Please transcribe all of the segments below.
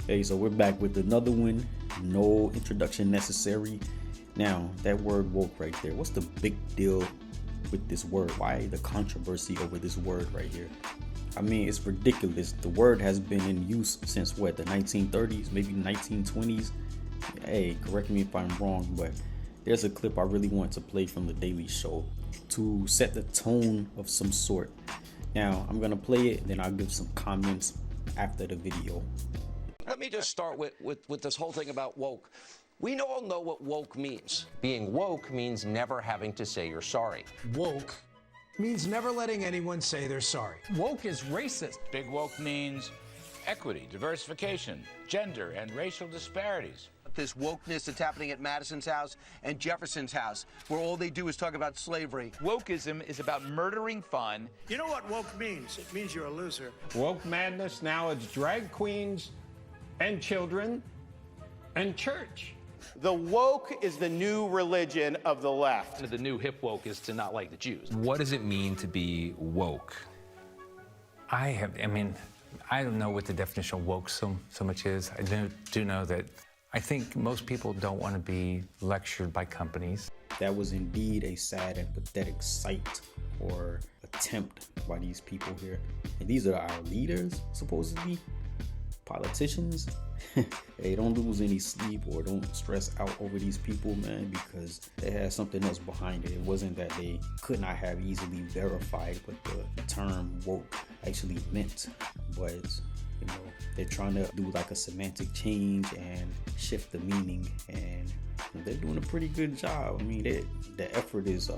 Hey, so we're back with another one. No introduction necessary. Now, that word woke right there. What's the big deal with this word? Why the controversy over this word right here? I mean, it's ridiculous. The word has been in use since what, the 1930s, maybe 1920s? Hey, correct me if I'm wrong, but there's a clip I really want to play from The Daily Show to set the tone of some sort. Now, I'm going to play it, then I'll give some comments after the video. Let me just start with this whole thing about woke. We all know what woke means. Being woke means never having to say you're sorry. Woke means never letting anyone say they're sorry. Woke is racist. Big woke means equity, diversification, gender, and racial disparities. This wokeness that's happening at Madison's house and Jefferson's house, where all they do is talk about slavery. Wokeism is about murdering fun. You know what woke means? It means you're a loser. Woke madness, now it's drag queens and children and church. The woke is the new religion of the left. The new hip woke is to not like the Jews. What does it mean to be woke? I don't know what the definition of woke so much is. I do know that I think most people don't want to be lectured by companies. That was indeed a sad and pathetic sight or attempt by these people here. And these are our leaders, supposedly. Politicians. Hey, don't lose any sleep or don't stress out over these people, man, because they had something else behind it. It wasn't that they could not have easily verified what the term woke actually meant, but you know, they're trying to do like a semantic change and shift the meaning, and they're doing a pretty good job. I mean, the effort is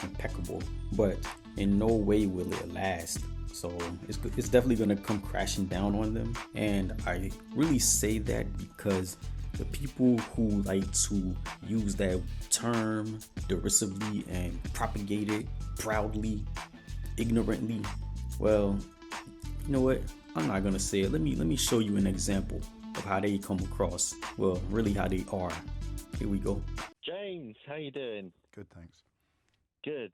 impeccable, but in no way will it last. So it's definitely going to come crashing down on them. And I really say that because the people who like to use that term derisively and propagate it proudly, ignorantly, well, you know what? I'm not going to say it. Let me show you an example of how they come across. Well, really how they are. Here we go. James, how you doing? Good, thanks. Good.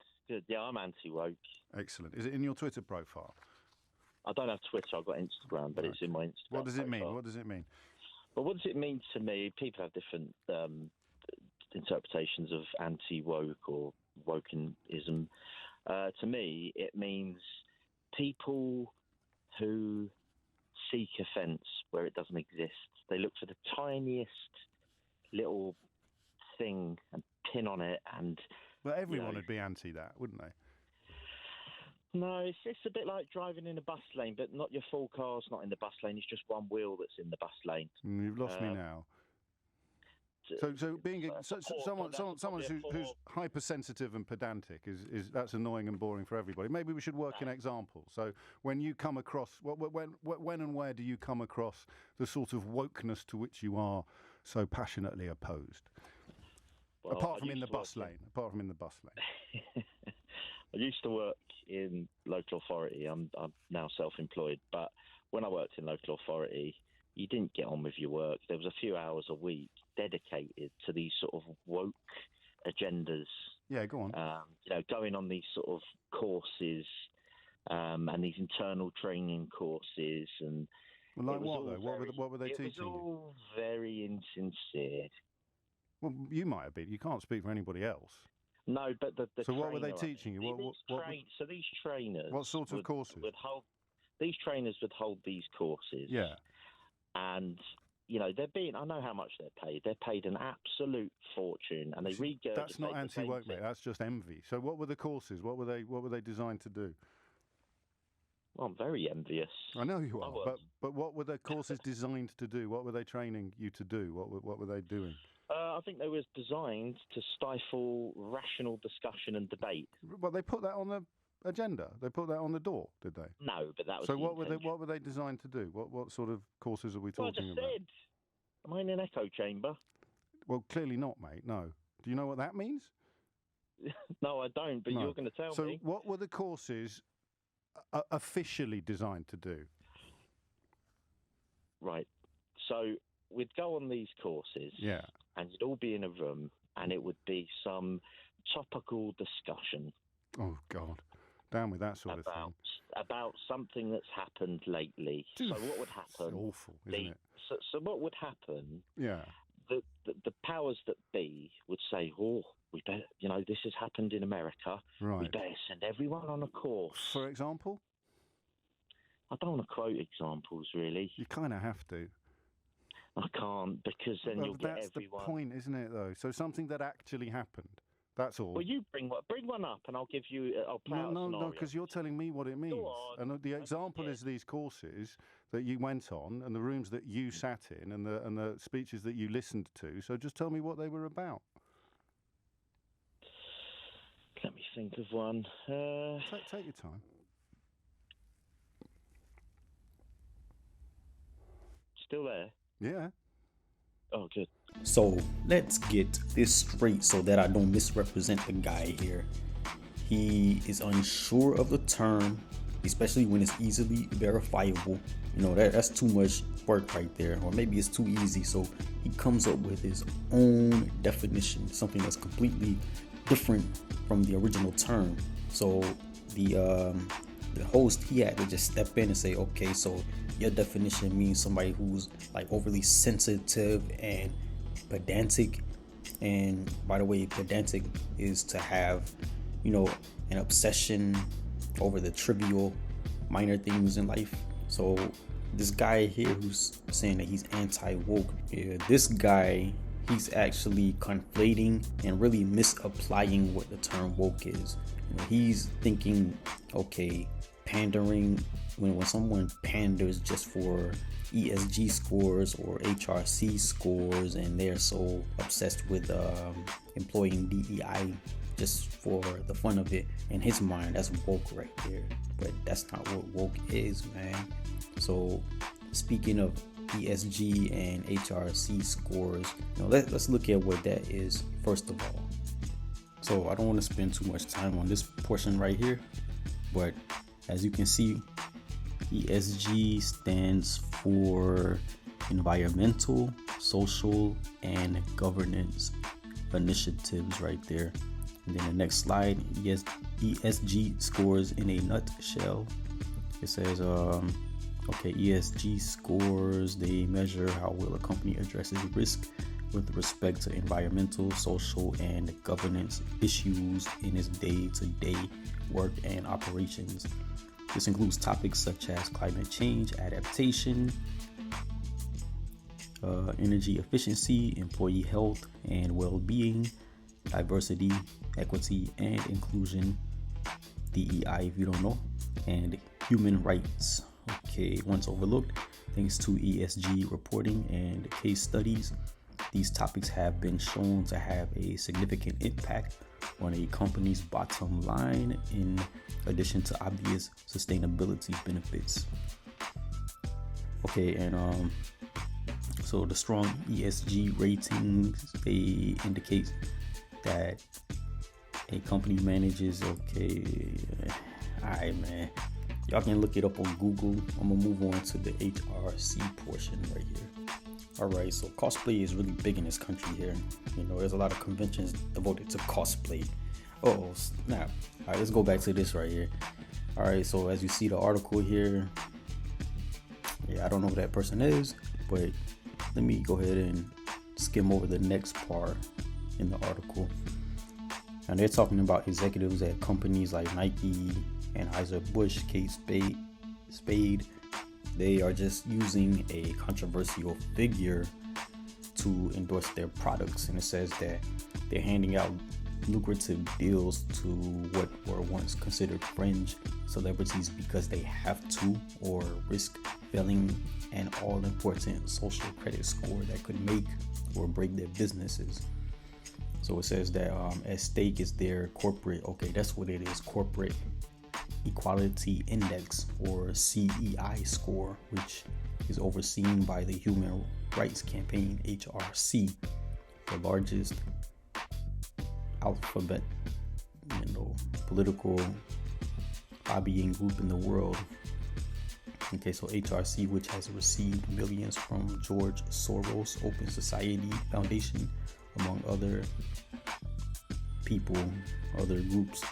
Yeah, I'm anti-woke. Excellent. Is it in your Twitter profile? I don't have Twitter. I've got Instagram, but it's in my Instagram. What does it mean? profile. What does it mean? Well, what does it mean to me? People have different interpretations of anti-woke or wokeism. To me, it means people who seek offence where it doesn't exist. They look for the tiniest little thing and pin on it, and well, everyone would be anti that, wouldn't they? No, it's a bit like driving in a bus lane, but not your full car's not in the bus lane. It's just one wheel that's in the bus lane. You've lost me now. So being someone who's hypersensitive and pedantic is that's annoying and boring for everybody. Maybe we should work in examples. So when you come across when and where do you come across the sort of wokeness to which you are so passionately opposed? Well, apart from in the bus lane. I used to work in local authority. I'm now self-employed, but when I worked in local authority, you didn't get on with your work. There was a few hours a week dedicated to these sort of woke agendas. Yeah, go on. Going on these sort of courses and these internal training courses. And well, like what though? What were they teaching you? It was all very insincere. Well, you might have been. You can't speak for anybody else. No, but the so what were they teaching you? So these trainers. What sort of courses? These trainers would hold these courses. Yeah. And they're being. I know how much they're paid. They're paid an absolute fortune, and they regurgitate. That's not anti-woke, mate. That's just envy. So what were the courses? What were they designed to do? Well, I'm very envious. I know you are, but what were the courses designed to do? What were they training you to do? What were they doing? I think they was designed to stifle rational discussion and debate. Well, they put that on the agenda. They put that on the door, did they? No, but that was. So what were they designed to do? What sort of courses are we talking about? Well, I just said. Am I in an echo chamber? Well, clearly not, mate. No. Do you know what that means? No, I don't. But you're going to tell me. So what were the courses officially designed to do? Right. So we'd go on these courses. Yeah. And you'd all be in a room, and it would be some topical discussion. Oh, God. Down with that sort of thing. About something that's happened lately. So what would happen? It's awful, isn't it? So what would happen? Yeah. The powers that be would say, "Oh, we better, this has happened in America. Right. We better send everyone on a course." For example? I don't want to quote examples, really. You kind of have to. I can't, because then you'll get everyone. That's the point, isn't it? Though, so something that actually happened. That's all. Well, you bring one up, and I'll give you. I'll play out a scenario. No, because you're telling me what it means. And the example is these courses that you went on, and the rooms that you sat in, and the speeches that you listened to. So just tell me what they were about. Let me think of one. Take your time. Still there? Yeah. Oh, good. So let's get this straight so that I don't misrepresent the guy here. He is unsure of the term, especially when it's easily verifiable. That's too much work right there, or maybe it's too easy. So he comes up with his own definition, something that's completely different from the original term. So the host, he had to just step in and say, okay, so your definition means somebody who's like overly sensitive and pedantic. And by the way, pedantic is to have, an obsession over the trivial, minor things in life. So this guy here who's saying that he's anti-woke, this guy, he's actually conflating and really misapplying what the term woke is. He's thinking, okay, pandering, when someone panders just for ESG scores or HRC scores, and they're so obsessed with employing DEI just for the fun of it, in his mind, that's woke right there. But that's not what woke is, man. So speaking of ESG and HRC scores, let's look at what that is first of all. So I don't want to spend too much time on this portion right here, but as you can see, ESG stands for environmental, social, and governance initiatives right there. And then the next slide, ESG scores in a nutshell. It says, ESG scores, they measure how well a company addresses risk with respect to environmental, social, and governance issues in its day-to-day work and operations. This includes topics such as climate change, adaptation, energy efficiency, employee health and well-being, diversity, equity, and inclusion, DEI if you don't know, and human rights. Okay, once overlooked, thanks to ESG reporting and case studies, these topics have been shown to have a significant impact on a company's bottom line, in addition to obvious sustainability benefits. Okay, and so the strong ESG ratings, they indicate that a company manages, alright man, y'all can look it up on Google. I'm gonna move on to the HRC portion right here. Alright, so cosplay is really big in this country here. There's a lot of conventions devoted to cosplay. Oh snap. Alright, let's go back to this right here. Alright, so as you see the article here, I don't know who that person is, but let me go ahead and skim over the next part in the article. And they're talking about executives at companies like Nike, Anheuser-Busch, Kate Spade. They are just using a controversial figure to endorse their products. And it says that they're handing out lucrative deals to what were once considered fringe celebrities because they have to, or risk failing an all-important social credit score that could make or break their businesses. So it says that at stake is their corporate, that's what it is, corporate equality index, or CEI score, which is overseen by the Human Rights Campaign, HRC, the largest alphabet political lobbying group in the world. So HRC, which has received millions from George Soros Open Society Foundation, among other people, other groups,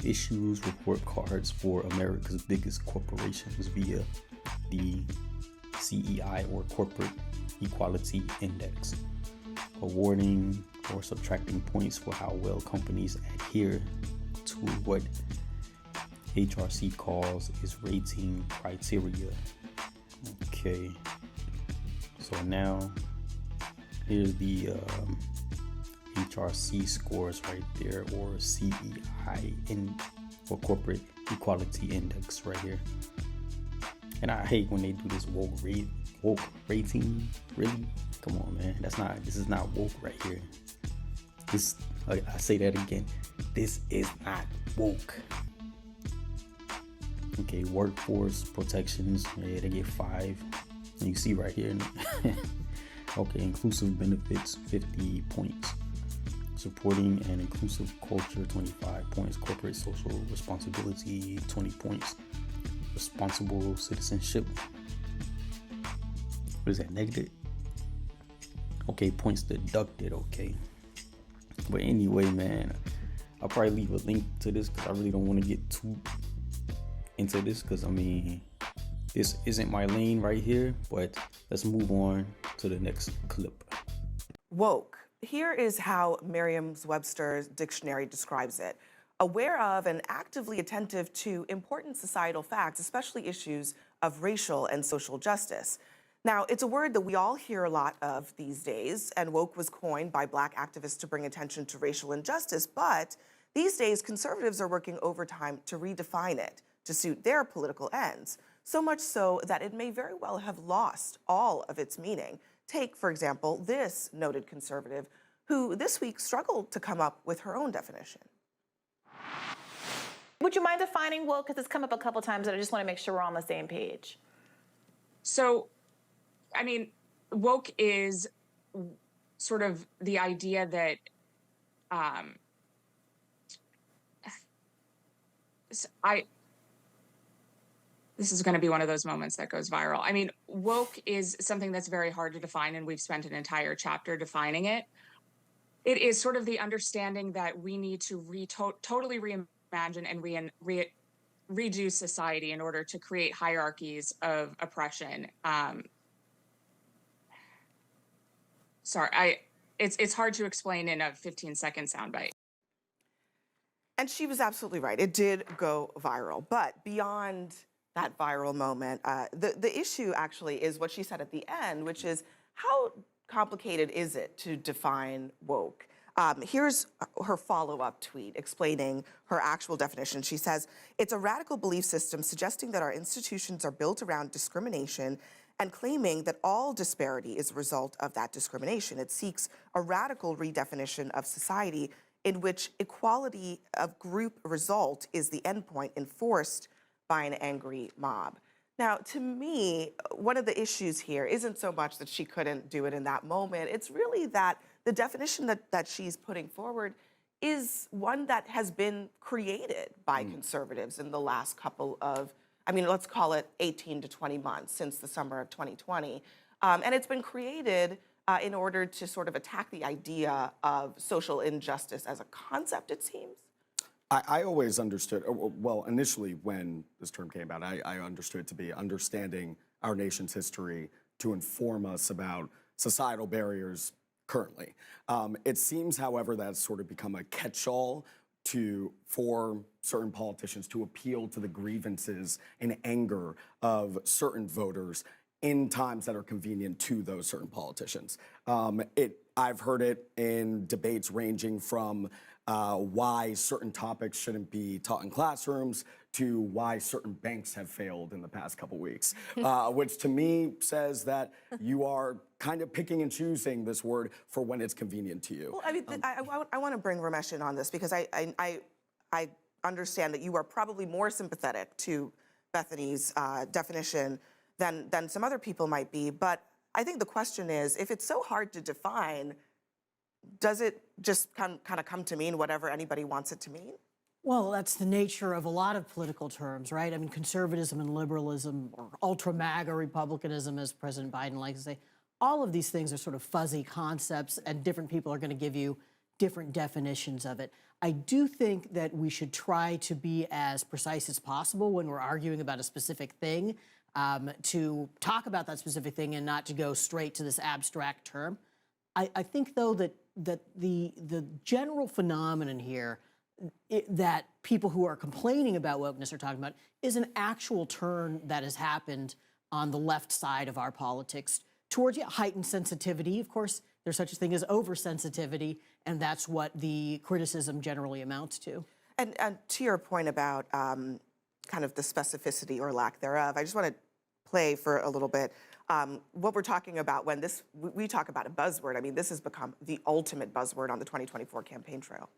issues report cards for America's biggest corporations via the CEI, or Corporate Equality Index, awarding or subtracting points for how well companies adhere to what HRC calls its rating criteria. Okay, so now here's the HRC scores right there, or CEI or Corporate Equality Index right here. And I hate when they do this woke rating. Really? Come on, man. This is not woke right here. I say that again. This is not woke. Okay, workforce protections. Yeah, they get 5. And you see right here. Okay, inclusive benefits, 50 points. Supporting an inclusive culture, 25 points. Corporate social responsibility, 20 points. Responsible citizenship. What is that, negative? Okay, points deducted, okay. But anyway, man, I'll probably leave a link to this because I really don't want to get too into this, because I mean, this isn't my lane right here. But let's move on to the next clip. Woke. Here is how Merriam-Webster's dictionary describes it: aware of and actively attentive to important societal facts, especially issues of racial and social justice. Now, it's a word that we all hear a lot of these days, and woke was coined by Black activists to bring attention to racial injustice, but these days, conservatives are working overtime to redefine it to suit their political ends, so much so that it may very well have lost all of its meaning. Take, for example, this noted conservative who this week struggled to come up with her own definition. Would you mind defining woke? Because it's come up a couple times, and I just want to make sure we're on the same page. So, I mean, woke is sort of the idea that this is going to be one of those moments that goes viral. I mean, woke is something that's very hard to define, and we've spent an entire chapter defining it. It is sort of the understanding that we need to totally reimagine and redo society in order to create hierarchies of oppression. It's hard to explain in a 15-second soundbite. And she was absolutely right. It did go viral. But beyond that viral moment, the issue actually is what she said at the end, which is how complicated is it to define woke? Here's her follow-up tweet explaining her actual definition. She says, it's a radical belief system suggesting that our institutions are built around discrimination and claiming that all disparity is a result of that discrimination. It seeks a radical redefinition of society in which equality of group result is the endpoint enforced by an angry mob. Now, to me, one of the issues here isn't so much that she couldn't do it in that moment. It's really that the definition that she's putting forward is one that has been created by conservatives in the last couple of, I mean, let's call it 18 to 20 months since the summer of 2020. And it's been created in order to sort of attack the idea of social injustice as a concept, it seems. I always understood, well, initially when this term came about, I understood it to be understanding our nation's history to inform us about societal barriers currently. It seems, however, that's sort of become a catch-all for certain politicians to appeal to the grievances and anger of certain voters in times that are convenient to those certain politicians. I've heard it in debates ranging from why certain topics shouldn't be taught in classrooms to why certain banks have failed in the past couple weeks, which to me says that you are kind of picking and choosing this word for when it's convenient to you. Well, I mean, I want to bring Ramesh in on this because I understand that you are probably more sympathetic to Bethany's definition than some other people might be. But I think the question is, if it's so hard to define, does it just kind of come to mean whatever anybody wants it to mean? Well, that's the nature of a lot of political terms, right? I mean, conservatism and liberalism, or ultra-MAGA republicanism, as President Biden likes to say, all of these things are sort of fuzzy concepts, and different people are going to give you different definitions of it. I do think that we should try to be as precise as possible when we're arguing about a specific thing, to talk about that specific thing and not to go straight to this abstract term. I think, though, that the general phenomenon here that people who are complaining about wokeness are talking about is an actual turn that has happened on the left side of our politics towards heightened sensitivity. Of course, there's such a thing as oversensitivity, and that's what the criticism generally amounts to. And to your point about kind of the specificity or lack thereof, I just want to play for a little bit what we're talking about when we talk about a buzzword. I mean, this has become the ultimate buzzword on the 2024 campaign trail.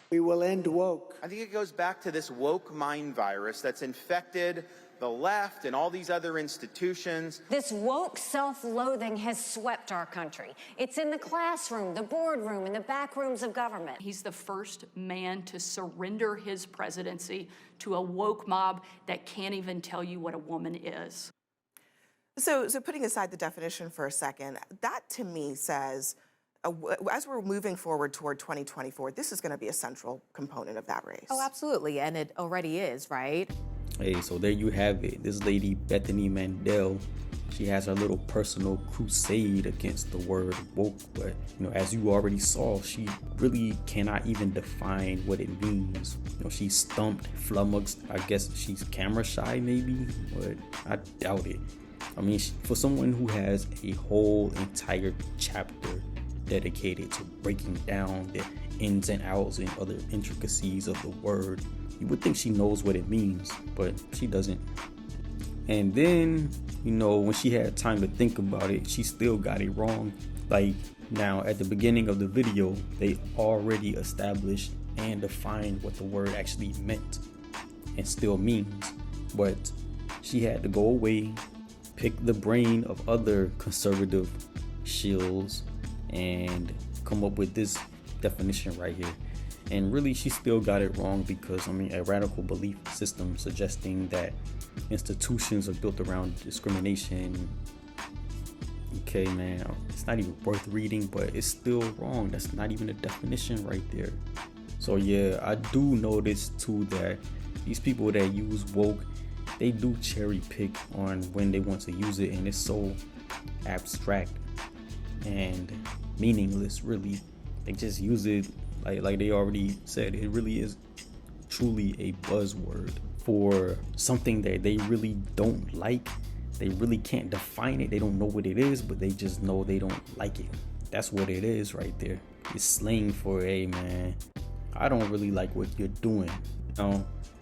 We will end woke. I think it goes back to this woke mind virus that's infected the left and all these other institutions. This woke self-loathing has swept our country. It's in the classroom, the boardroom, and the back rooms of government. He's the first man to surrender his presidency to a woke mob that can't even tell you what a woman is. So putting aside the definition for a second, that to me says, as we're moving forward toward 2024, this is going to be a central component of that race. Oh, absolutely, and it already is, right? Hey, so there you have it. This lady, Bethany Mandel, she has her little personal crusade against the word woke. But, as you already saw, she really cannot even define what it means. She's stumped, flummoxed. I guess she's camera shy maybe, but I doubt it. I mean, for someone who has a whole entire chapter dedicated to breaking down the ins and outs and other intricacies of the word, you would think she knows what it means, but she doesn't. And then, when she had time to think about it, she still got it wrong. Like, now at the beginning of the video, they already established and defined what the word actually meant and still means. But she had to go away, pick the brain of other conservative shills, and come up with this definition right here. And really, she still got it wrong because, a radical belief system suggesting that institutions are built around discrimination. Okay, man, it's not even worth reading, but it's still wrong. That's not even a definition right there. So yeah, I do notice too that these people that use woke, they do cherry pick on when they want to use it, and it's so abstract and meaningless, really. They just use it like they already said. It really is truly a buzzword for something that they really don't like. They really can't define it. They don't know what it is, but they just know they don't like it. That's what it is right there. It's slang for, hey man, I don't really like what you're doing.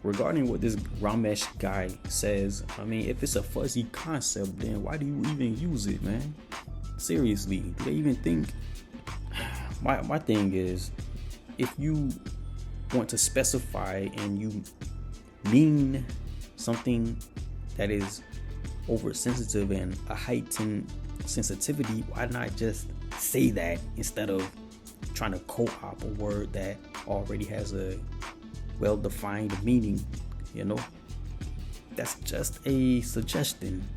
Regarding what this Ramesh guy says, if it's a fuzzy concept, then why do you even use it, man? Seriously, do they even think? My thing is, if you want to specify and you mean something that is oversensitive and a heightened sensitivity, why not just say that instead of trying to co-opt a word that already has a well-defined meaning? That's just a suggestion.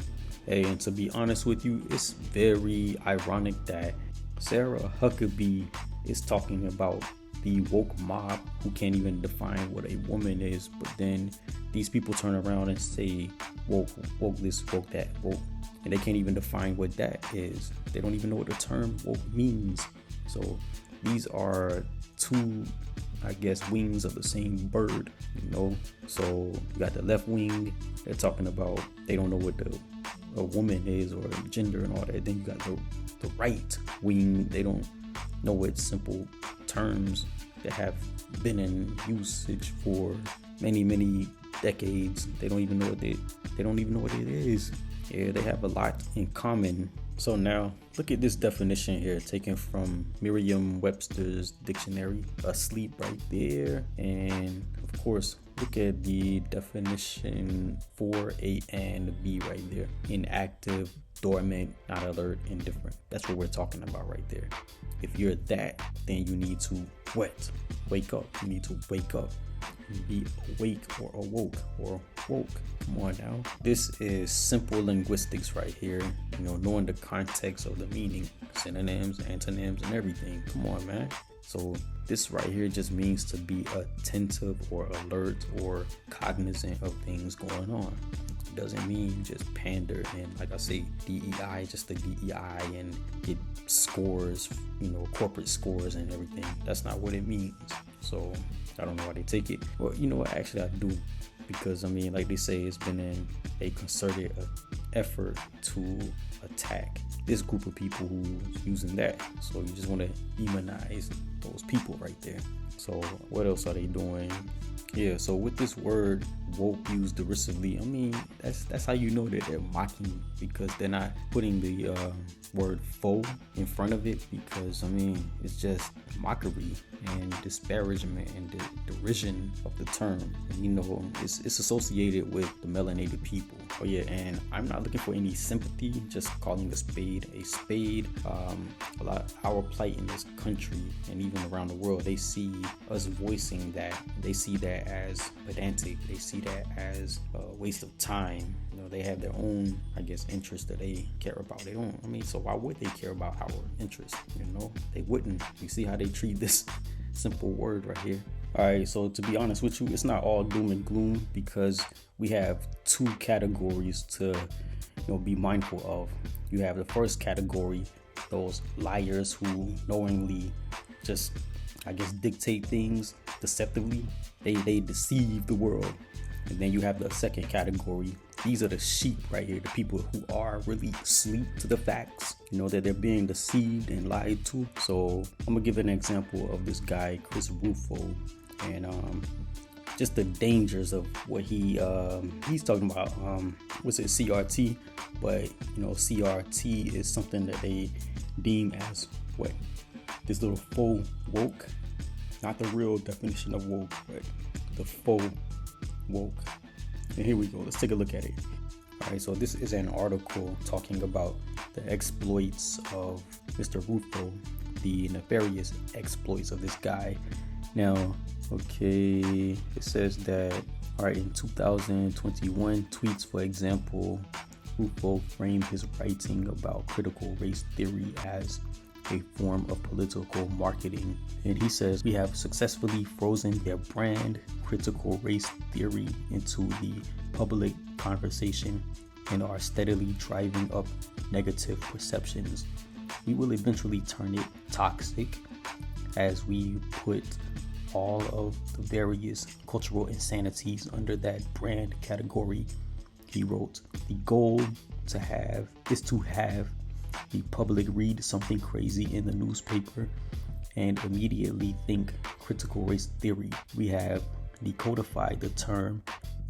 Hey, and to be honest with you, it's very ironic that Sarah Huckabee is talking about the woke mob who can't even define what a woman is, but then these people turn around and say woke this, woke that, woke, and they can't even define what that is. They don't even know what the term woke means. So these are two, I guess, wings of the same bird, So you got the left wing, they're talking about they don't know what a woman is or gender and all that. Then you got the right wing, they don't know what simple terms that have been in usage for many decades. They don't even know what they don't even know what it is. Yeah, they have a lot in common. So now look at this definition here, taken from Merriam-Webster's dictionary. Asleep right there. And of course, look at the definition for A and B right there. Inactive, dormant, not alert, indifferent. That's what we're talking about right there. If you're that, then you need to what? Wake up. You need to wake up. be awake or awoke or woke. Come on now. This is simple linguistics right here. You know, knowing the context of the meaning, synonyms, antonyms, and everything. Come on, man. So this right here just means to be attentive or alert or cognizant of things going on. It doesn't mean just pander and, like I say, DEI, just the DEI and get scores, you know, corporate scores and everything. That's not what it means. So I don't know why they take it. Well, you know what, actually I do, because I mean, like they say, it's been a concerted effort to attack this group of people who's using that. So you just want to demonize those people right there. So what else are they doing? Yeah, so with this word woke used derisively, I mean, that's how you know that they're mocking, because they're not putting the word faux in front of it, because I mean, it's just mockery and disparagement and derision of the term. And, you know, it's associated with the melanated people. Oh yeah, and I'm not looking for any sympathy, just calling a spade a spade. A lot our plight in this country and even around the world, they see us voicing that. They see that as pedantic. They see that as a waste of time. You know, they have their own, I guess, interests that they care about. They don't, I mean, so why would they care about our interests? You know, they wouldn't. You see how they treat this simple word right here. All right, so to be honest with you, it's not all doom and gloom, because we have two categories to, you know, be mindful of. You have the first category, those liars who knowingly just, I guess, dictate things deceptively. They deceive the world. And then you have the second category. These are the sheep right here, the people who are really asleep to the facts, you know, that they're being deceived and lied to. So I'm gonna give an example of this guy, Chris Rufo, and just the dangers of what he's talking about. Was it CRT? But you know, CRT is something that they deem as what? This little faux woke, not the real definition of woke, but the faux woke. And here we go. Let's take a look at it. All right, so this is an article talking about the exploits of Mr. Rufo, the nefarious exploits of this guy. Now, okay, it says that, all right, in 2021 tweets, for example, Rufo framed his writing about critical race theory as a form of political marketing. And he says, we have successfully frozen their brand, critical race theory, into the public conversation and are steadily driving up negative perceptions. We will eventually turn it toxic as we put all of the various cultural insanities under that brand category. He wrote, the goal is to have the public read something crazy in the newspaper and immediately think critical race theory. We have decodified the term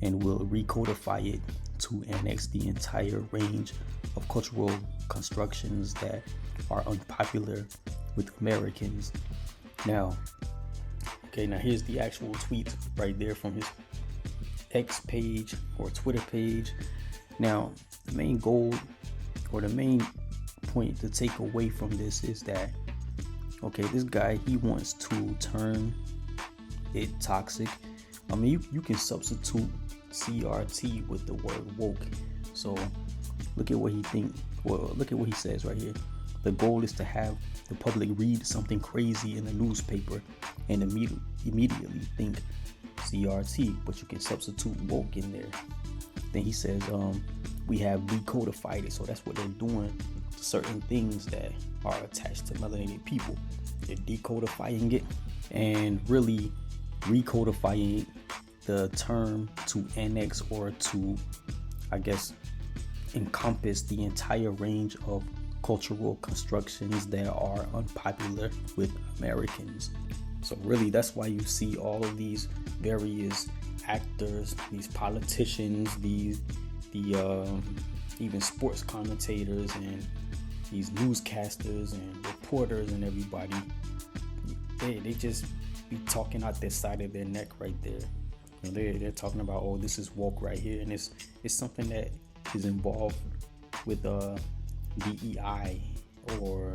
and will recodify it to annex the entire range of cultural constructions that are unpopular with Americans. Now, okay, now here's the actual tweet right there from his X page or Twitter page. Now, the main goal or the main point to take away from this is that, okay, this guy, he wants to turn it toxic. I mean, you can substitute CRT with the word woke. So look at what he says right here. The goal is to have the public read something crazy in the newspaper and immediately think CRT, but you can substitute woke in there. Then he says, we have decodified it. So that's what they're doing to certain things that are attached to melanated people. They're decodifying it and really recodifying the term to annex or to, I guess, encompass the entire range of cultural constructions that are unpopular with Americans. So really, that's why you see all of these various actors, these politicians, even sports commentators and these newscasters and reporters and everybody, they just be talking out their side of their neck right there. You know, they're talking about, oh, this is woke right here, and it's something that is involved with DEI, or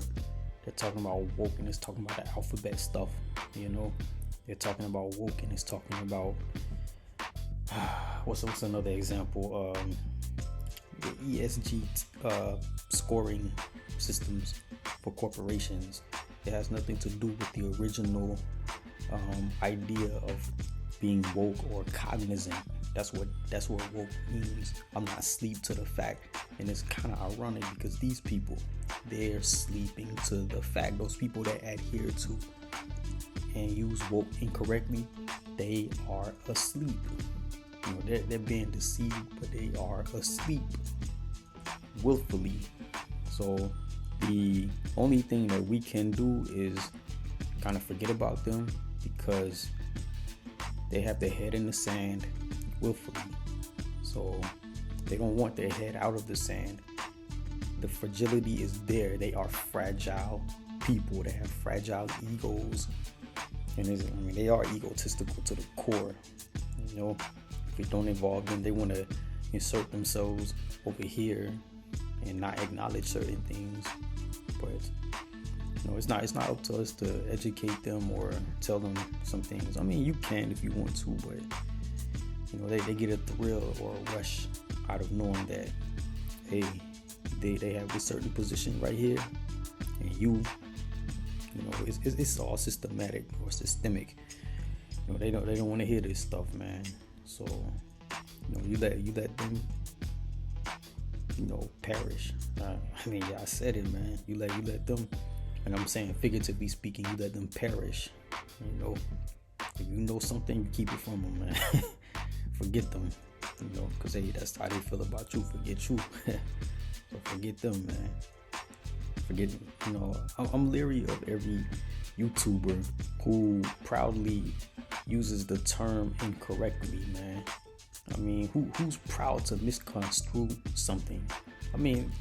they're talking about woke and it's talking about the alphabet stuff, you know. they're talking about woke, and it's talking about what's another example? The ESG scoring systems for corporations. It has nothing to do with the original idea of being woke or cognizant. That's what woke means. I'm not asleep to the fact, and it's kind of ironic because these people, they're sleeping to the fact. Those people that adhere to and use woke incorrectly, they are asleep. You know, they're being deceived, but they are asleep willfully. So the only thing that we can do is kind of forget about them because they have their head in the sand willfully. So they don't want their head out of the sand. The fragility is there. They are fragile people. They have fragile egos. And they are egotistical to the core. You know, if it don't involve them, they want to insert themselves over here and not acknowledge certain things. But you know, it's not up to us to educate them or tell them some things. I mean, you can if you want to, but you know, they get a thrill or a rush out of knowing that, hey, they have a certain position right here, and you know, it's all systematic or systemic. You know, they don't want to hear this stuff, man. So, you know, you let them, you know, perish. I mean, yeah, I said it, man. You let them, and I'm saying figuratively speaking, you let them perish. You know, if you know something, you keep it from them, man. Forget them, you know, because hey, that's how they feel about you. Forget you. So forget them, man. Forget, you know, I'm leery of every YouTuber who proudly uses the term incorrectly, man. I mean, who's proud to misconstrue something? I mean,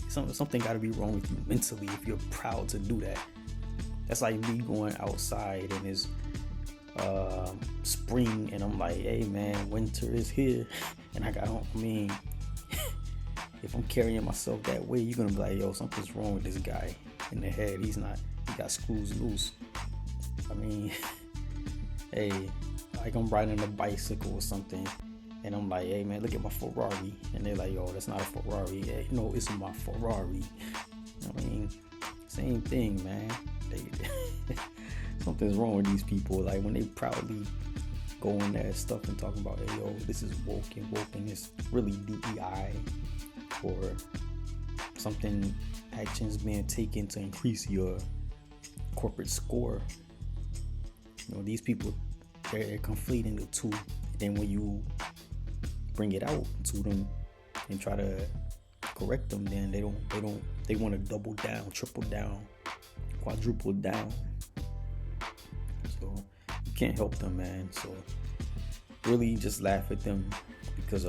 something got to be wrong with you mentally if you're proud to do that. That's like me going outside and it's spring and I'm like, hey man, winter is here, and if I'm carrying myself that way, you're gonna be like, yo, something's wrong with this guy in the head. He got screws loose. I mean, hey, like I'm riding a bicycle or something, and I'm like, hey man, look at my Ferrari, and they're like, yo, that's not a Ferrari. Hey, no, it's my Ferrari. I mean, same thing, man. Something's wrong with these people. Like when they proudly go in that stuff and talking about, hey yo, this is woke, and it's really DEI or something, actions being taken to increase your corporate score. You know, these people, they're conflating the two. Then when you bring it out to them and try to correct them, then they want to double down, triple down, quadruple down. So you can't help them, man. So really just laugh at them, because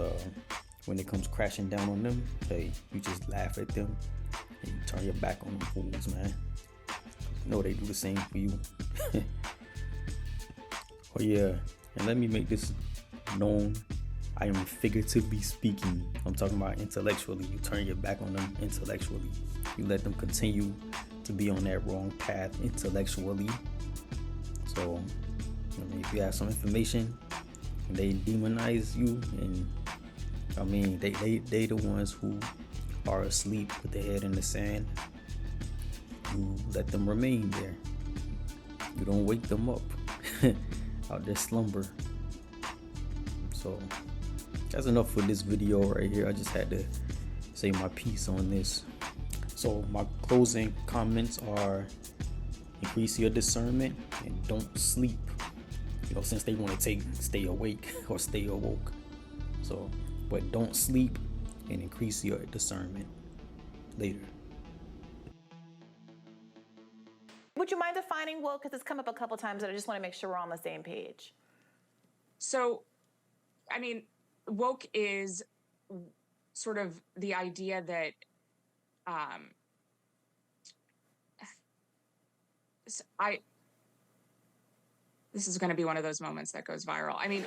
when it comes crashing down on them, hey, you just laugh at them and you turn your back on them fools, man. You know they do the same for you. Oh yeah, and let me make this known. I am figuratively speaking. I'm talking about intellectually. You turn your back on them intellectually. You let them continue to be on that wrong path intellectually. So, I mean, if you have some information and they demonize you, and I mean, they the ones who are asleep with their head in the sand, you let them remain there. You don't wake them up out their slumber. So that's enough for this video right here. I just had to say my piece on this. So my closing comments are: increase your discernment and don't sleep. You know, since they want to stay awake or stay awoke. So, but don't sleep and increase your discernment. Later. Would you mind defining woke? Because it's come up a couple times and I just want to make sure we're on the same page. So, I mean, woke is sort of the idea that this is going to be one of those moments that goes viral. I mean,